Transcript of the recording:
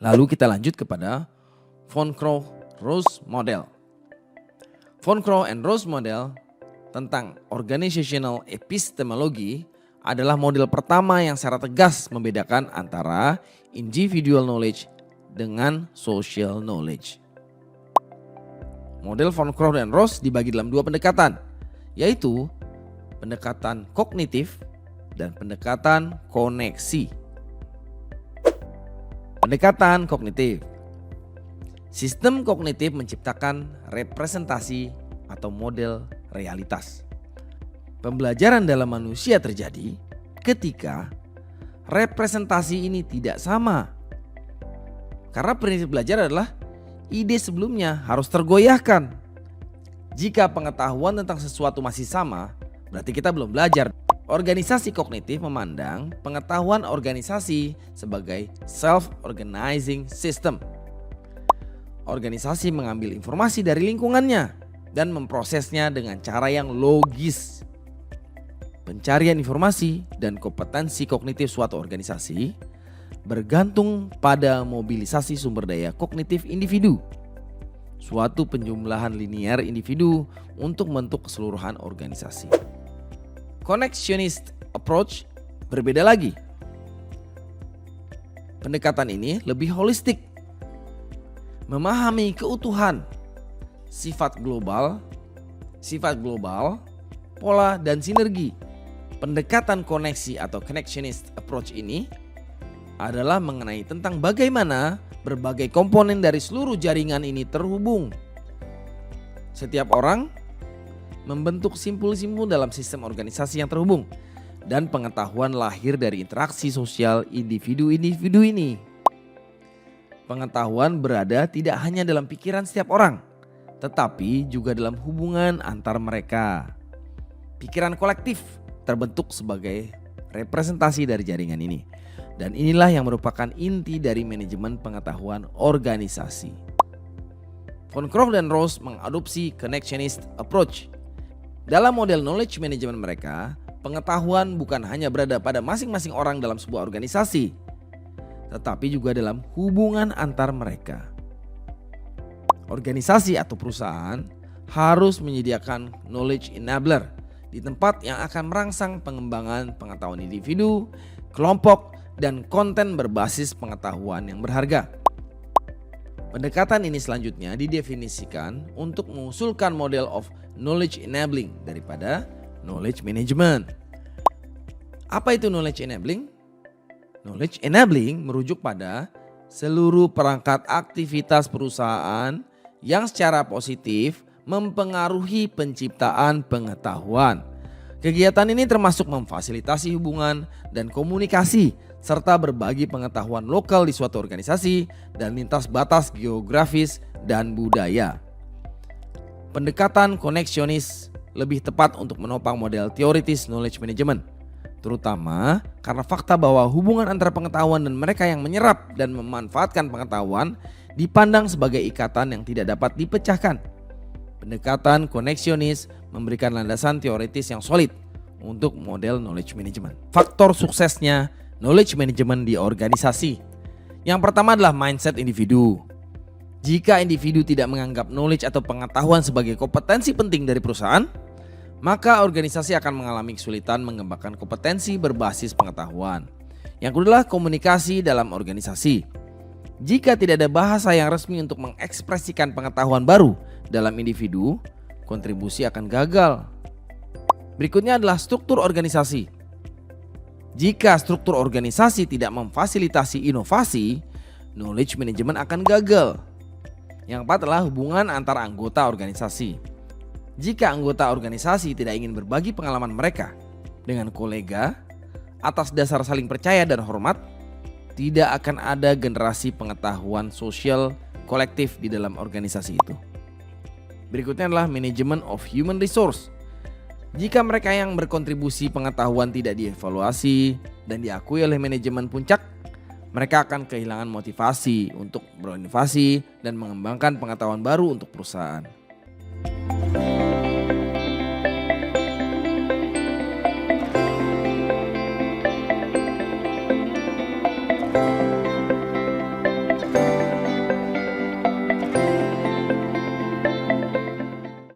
Lalu kita lanjut kepada Von Crowe-Rose Model. Von Crowe and Rose Model tentang organizational epistemology adalah model pertama yang secara tegas membedakan antara individual knowledge dengan social knowledge. Model Von Crowe dan Rose dibagi dalam dua pendekatan, yaitu pendekatan kognitif dan pendekatan koneksi. Pendekatan kognitif. Sistem kognitif menciptakan representasi atau model realitas. Pembelajaran dalam manusia terjadi ketika representasi ini tidak sama. Karena prinsip belajar adalah ide sebelumnya harus tergoyahkan. Jika pengetahuan tentang sesuatu masih sama, berarti kita belum belajar. Organisasi kognitif memandang pengetahuan organisasi sebagai self-organizing system. Organisasi mengambil informasi dari lingkungannya dan memprosesnya dengan cara yang logis. Pencarian informasi dan kompetensi kognitif suatu organisasi bergantung pada mobilisasi sumber daya kognitif individu. Suatu penjumlahan linear individu untuk membentuk keseluruhan organisasi. Connectionist approach berbeda lagi. Pendekatan ini lebih holistik, memahami keutuhan, sifat global, pola dan sinergi. Pendekatan koneksi atau connectionist approach ini adalah mengenai tentang bagaimana berbagai komponen dari seluruh jaringan ini terhubung. Setiap orang membentuk simpul-simpul dalam sistem organisasi yang terhubung, dan pengetahuan lahir dari interaksi sosial individu-individu ini. Pengetahuan berada tidak hanya dalam pikiran setiap orang, tetapi juga dalam hubungan antar mereka. Pikiran kolektif terbentuk sebagai representasi dari jaringan ini, dan inilah yang merupakan inti dari manajemen pengetahuan organisasi. Von Crowe dan Rose mengadopsi connectionist approach. Dalam model knowledge management mereka, pengetahuan bukan hanya berada pada masing-masing orang dalam sebuah organisasi, tetapi juga dalam hubungan antar mereka. Organisasi atau perusahaan harus menyediakan knowledge enabler di tempat yang akan merangsang pengembangan pengetahuan individu, kelompok, dan konten berbasis pengetahuan yang berharga. Pendekatan ini selanjutnya didefinisikan untuk mengusulkan model of knowledge enabling daripada knowledge management. Apa itu knowledge enabling? Knowledge enabling merujuk pada seluruh perangkat aktivitas perusahaan yang secara positif mempengaruhi penciptaan pengetahuan. Kegiatan ini termasuk memfasilitasi hubungan dan komunikasi serta berbagi pengetahuan lokal di suatu organisasi dan lintas batas geografis dan budaya. Pendekatan connectionist lebih tepat untuk menopang model teoritis knowledge management, terutama karena fakta bahwa hubungan antara pengetahuan dan mereka yang menyerap dan memanfaatkan pengetahuan dipandang sebagai ikatan yang tidak dapat dipecahkan. Pendekatan connectionist memberikan landasan teoritis yang solid untuk model knowledge management. Faktor suksesnya knowledge management di organisasi. Yang pertama adalah mindset individu. Jika individu tidak menganggap knowledge atau pengetahuan sebagai kompetensi penting dari perusahaan, maka organisasi akan mengalami kesulitan mengembangkan kompetensi berbasis pengetahuan. Yang kedua adalah komunikasi dalam organisasi. Jika tidak ada bahasa yang resmi untuk mengekspresikan pengetahuan baru dalam individu, kontribusi akan gagal. Berikutnya adalah struktur organisasi. Jika struktur organisasi tidak memfasilitasi inovasi, knowledge management akan gagal. Yang keempat adalah hubungan antar anggota organisasi. Jika anggota organisasi tidak ingin berbagi pengalaman mereka dengan kolega atas dasar saling percaya dan hormat, tidak akan ada generasi pengetahuan sosial kolektif di dalam organisasi itu. Berikutnya adalah manajemen of human resource. Jika mereka yang berkontribusi pengetahuan tidak dievaluasi dan diakui oleh manajemen puncak, mereka akan kehilangan motivasi untuk berinovasi dan mengembangkan pengetahuan baru untuk perusahaan.